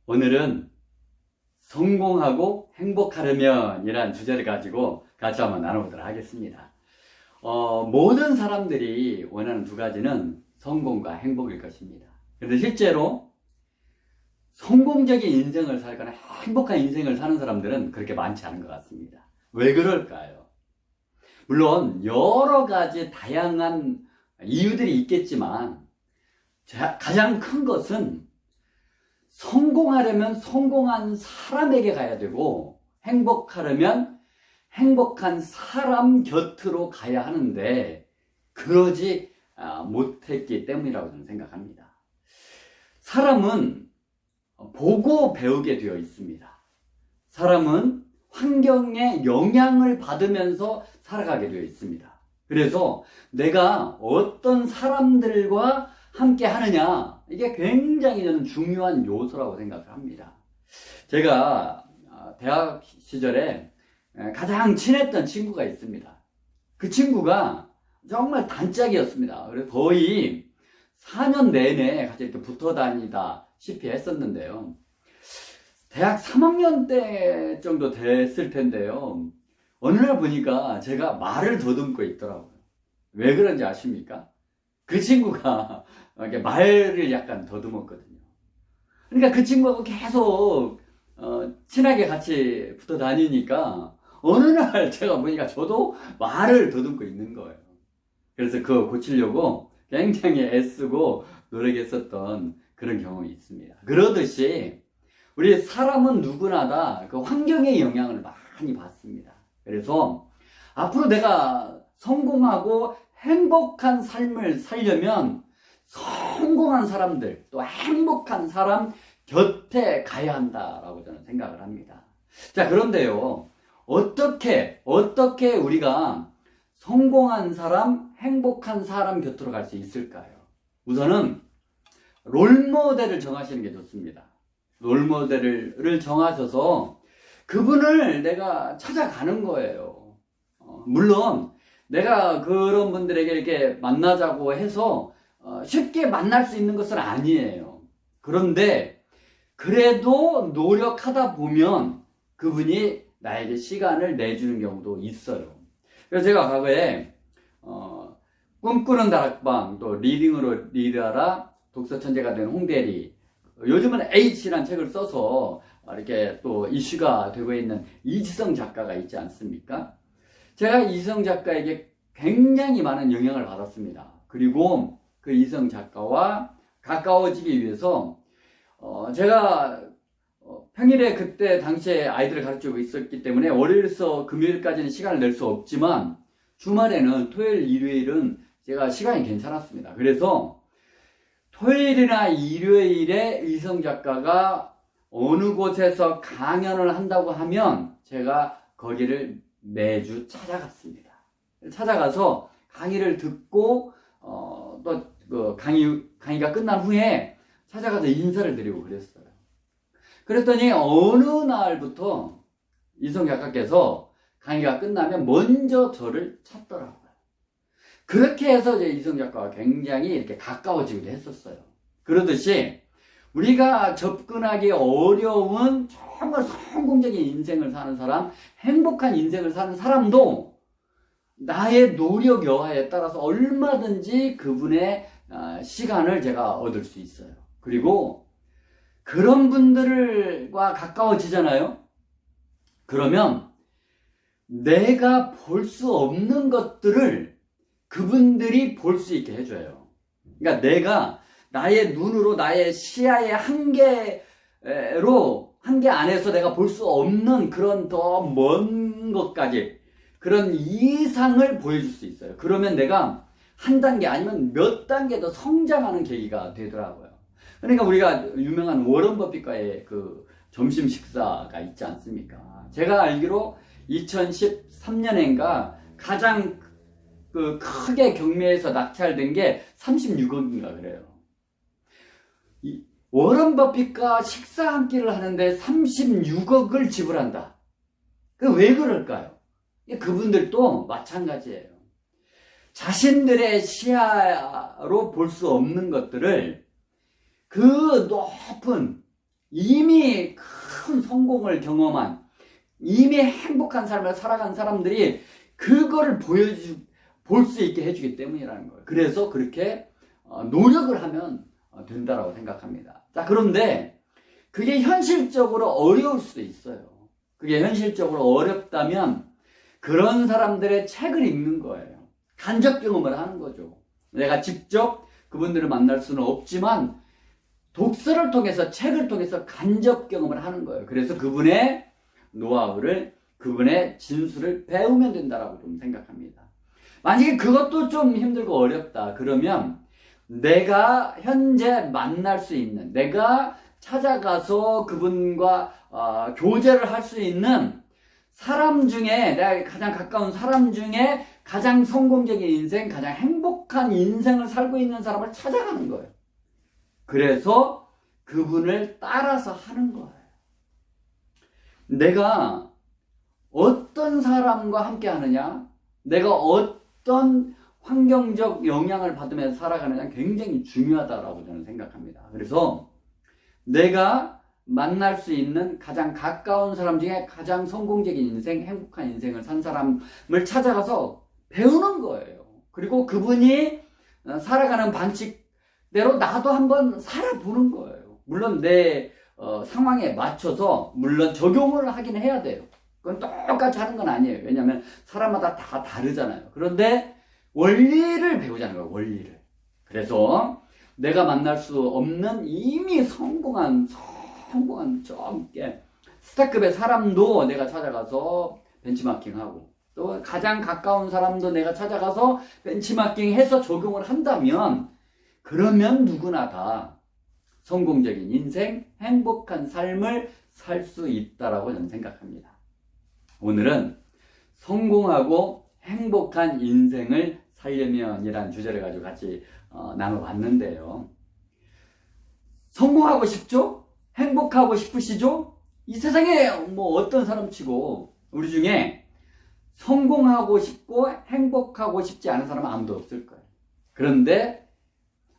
오늘은 성공하고 행복하려면 이란 주제를 가지고 같이 한번 나눠보도록 하겠습니다. 모든 사람들이 원하는 두 가지는 성공과 행복일 것입니다. 그런데 실제로 성공적인 인생을 살거나 행복한 인생을 사는 사람들은 그렇게 많지 않은 것 같습니다. 왜 그럴까요? 물론 여러 가지 다양한 이유들이 있겠지만 가장 큰 것은 성공하려면 성공한 사람에게 가야 되고 행복하려면 행복한 사람 곁으로 가야 하는데 그러지 못했기 때문이라고 저는 생각합니다. 사람은 보고 배우게 되어 있습니다. 사람은 환경에 영향을 받으면서 살아가게 되어 있습니다. 그래서 내가 어떤 사람들과 함께 하느냐, 이게 굉장히 저는 중요한 요소라고 생각을 합니다. 제가 대학 시절에 가장 친했던 친구가 있습니다. 그 친구가 정말 단짝이었습니다. 그래서 거의 4년 내내 같이 이렇게 붙어 다니다시피 했었는데요. 대학 3학년 때 정도 됐을 텐데요. 어느 날 보니까 제가 말을 더듬고 있더라고요. 왜 그런지 아십니까? 그 친구가 말을 약간 더듬었거든요. 그러니까 그 친구하고 계속 친하게 같이 붙어 다니니까 어느 날 제가 보니까 저도 말을 더듬고 있는 거예요. 그래서 그거 고치려고 굉장히 애쓰고 노력했었던 그런 경험이 있습니다. 그러듯이 우리 사람은 누구나 다 그 환경의 영향을 많이 받습니다. 그래서 앞으로 내가 성공하고 행복한 삶을 살려면 성공한 사람들, 또 행복한 사람 곁에 가야 한다라고 저는 생각을 합니다. 자, 그런데요, 어떻게 우리가 성공한 사람, 행복한 사람 곁으로 갈 수 있을까요? 우선은 롤모델을 정하시는 게 좋습니다. 롤모델을 정하셔서 그분을 내가 찾아가는 거예요. 물론 내가 그런 분들에게 이렇게 만나자고 해서 쉽게 만날 수 있는 것은 아니에요. 그런데 그래도 노력하다 보면 그분이 나에게 시간을 내주는 경우도 있어요. 그래서 제가 과거에 꿈꾸는 다락방, 또 리딩으로 리드하라, 독서천재가 된 홍대리, 요즘은 H라는 책을 써서 이렇게 또 이슈가 되고 있는 이지성 작가가 있지 않습니까? 제가 이지성 작가에게 굉장히 많은 영향을 받았습니다. 그리고 그 이지성 작가와 가까워지기 위해서 제가 평일에 그때 당시에 아이들을 가르치고 있었기 때문에 월요일에서 금요일까지는 시간을 낼 수 없지만 주말에는 토요일, 일요일은 제가 시간이 괜찮았습니다. 그래서 토요일이나 일요일에 이지성 작가가 어느 곳에서 강연을 한다고 하면 제가 거기를 매주 찾아갔습니다. 찾아가서 강의를 듣고 또 그 강의가 끝난 후에 찾아가서 인사를 드리고 그랬어요. 그랬더니 어느 날부터 이지성 작가께서 강의가 끝나면 먼저 저를 찾더라고요. 그렇게 해서 이제 이지성 작가가 굉장히 이렇게 가까워지기도 했었어요. 그러듯이 우리가 접근하기 어려운 정말 성공적인 인생을 사는 사람, 행복한 인생을 사는 사람도 나의 노력 여하에 따라서 얼마든지 그분의 시간을 제가 얻을 수 있어요. 그리고 그런 분들과 가까워지잖아요. 그러면 내가 볼 수 없는 것들을 그분들이 볼 수 있게 해줘요. 그러니까 내가 나의 눈으로 나의 시야의 한계 안에서 내가 볼 수 없는 그런 더 먼 것까지 그런 이상을 보여줄 수 있어요. 그러면 내가 한 단계 아니면 몇 단계 더 성장하는 계기가 되더라고요. 그러니까 우리가 유명한 워런 버핏과의 그 점심 식사가 있지 않습니까? 제가 알기로 2013년인가 가장 그 크게 경매에서 낙찰된 게 36억인가 그래요. 워런 버핏과 식사 한 끼를 하는데 36억을 지불한다. 그 왜 그럴까요? 그분들도 마찬가지예요. 자신들의 시야로 볼 수 없는 것들을 그 높은 이미 큰 성공을 경험한, 이미 행복한 삶을 살아간 사람들이 그거를 볼 수 있게 해주기 때문이라는 거예요. 그래서 그렇게 노력을 하면 된다라고 생각합니다. 자, 그런데 그게 현실적으로 어려울 수도 있어요. 그게 현실적으로 어렵다면 그런 사람들의 책을 읽는 거예요. 간접 경험을 하는 거죠. 내가 직접 그분들을 만날 수는 없지만 독서를 통해서, 책을 통해서 간접 경험을 하는 거예요. 그래서 그분의 노하우를, 그분의 진술을 배우면 된다라고 좀 생각합니다. 만약에 그것도 좀 힘들고 어렵다 그러면 내가 현재 만날 수 있는, 내가 찾아가서 그분과 교제를 할 수 있는 사람 중에, 내가 가장 가까운 사람 중에 가장 성공적인 인생, 가장 행복한 인생을 살고 있는 사람을 찾아가는 거예요. 그래서 그분을 따라서 하는 거예요. 내가 어떤 사람과 함께 하느냐, 내가 어떤 환경적 영향을 받으면서 살아가느냐 굉장히 중요하다고 저는 생각합니다. 그래서 내가 만날 수 있는 가장 가까운 사람 중에 가장 성공적인 인생, 행복한 인생을 산 사람을 찾아가서 배우는 거예요. 그리고 그분이 살아가는 방식대로 나도 한번 살아보는 거예요. 물론 내 상황에 맞춰서 물론 적용을 하긴 해야 돼요. 그건 똑같이 하는 건 아니에요. 왜냐하면 사람마다 다 다르잖아요. 그런데 원리를 배우자는 거예요. 원리를. 그래서 내가 만날 수 없는 이미 성공한 좀 스타급의 사람도 내가 찾아가서 벤치마킹하고, 또 가장 가까운 사람도 내가 찾아가서 벤치마킹해서 적용을 한다면, 그러면 누구나 다 성공적인 인생, 행복한 삶을 살 수 있다라고 저는 생각합니다. 오늘은 성공하고 행복한 인생을 살려면이라는 주제를 가지고 같이 나눠봤는데요. 성공하고 싶죠? 행복하고 싶으시죠? 이 세상에 뭐 어떤 사람 치고 우리 중에 성공하고 싶고 행복하고 싶지 않은 사람은 아무도 없을 거예요. 그런데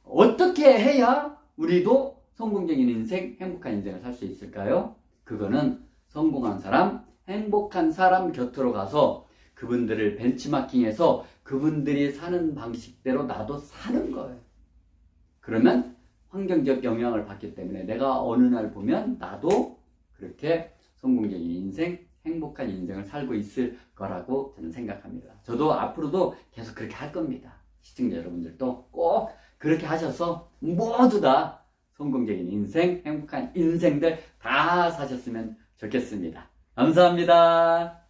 어떻게 해야 우리도 성공적인 인생, 행복한 인생을 살 수 있을까요? 그거는 성공한 사람, 행복한 사람 곁으로 가서 그분들을 벤치마킹해서 그분들이 사는 방식대로 나도 사는 거예요. 그러면 환경적 영향을 받기 때문에 내가 어느 날 보면 나도 그렇게 성공적인 인생, 행복한 인생을 살고 있을 거라고 저는 생각합니다. 저도 앞으로도 계속 그렇게 할 겁니다. 시청자 여러분들도 꼭 그렇게 하셔서 모두 다 성공적인 인생, 행복한 인생들 다 사셨으면 좋겠습니다. 감사합니다.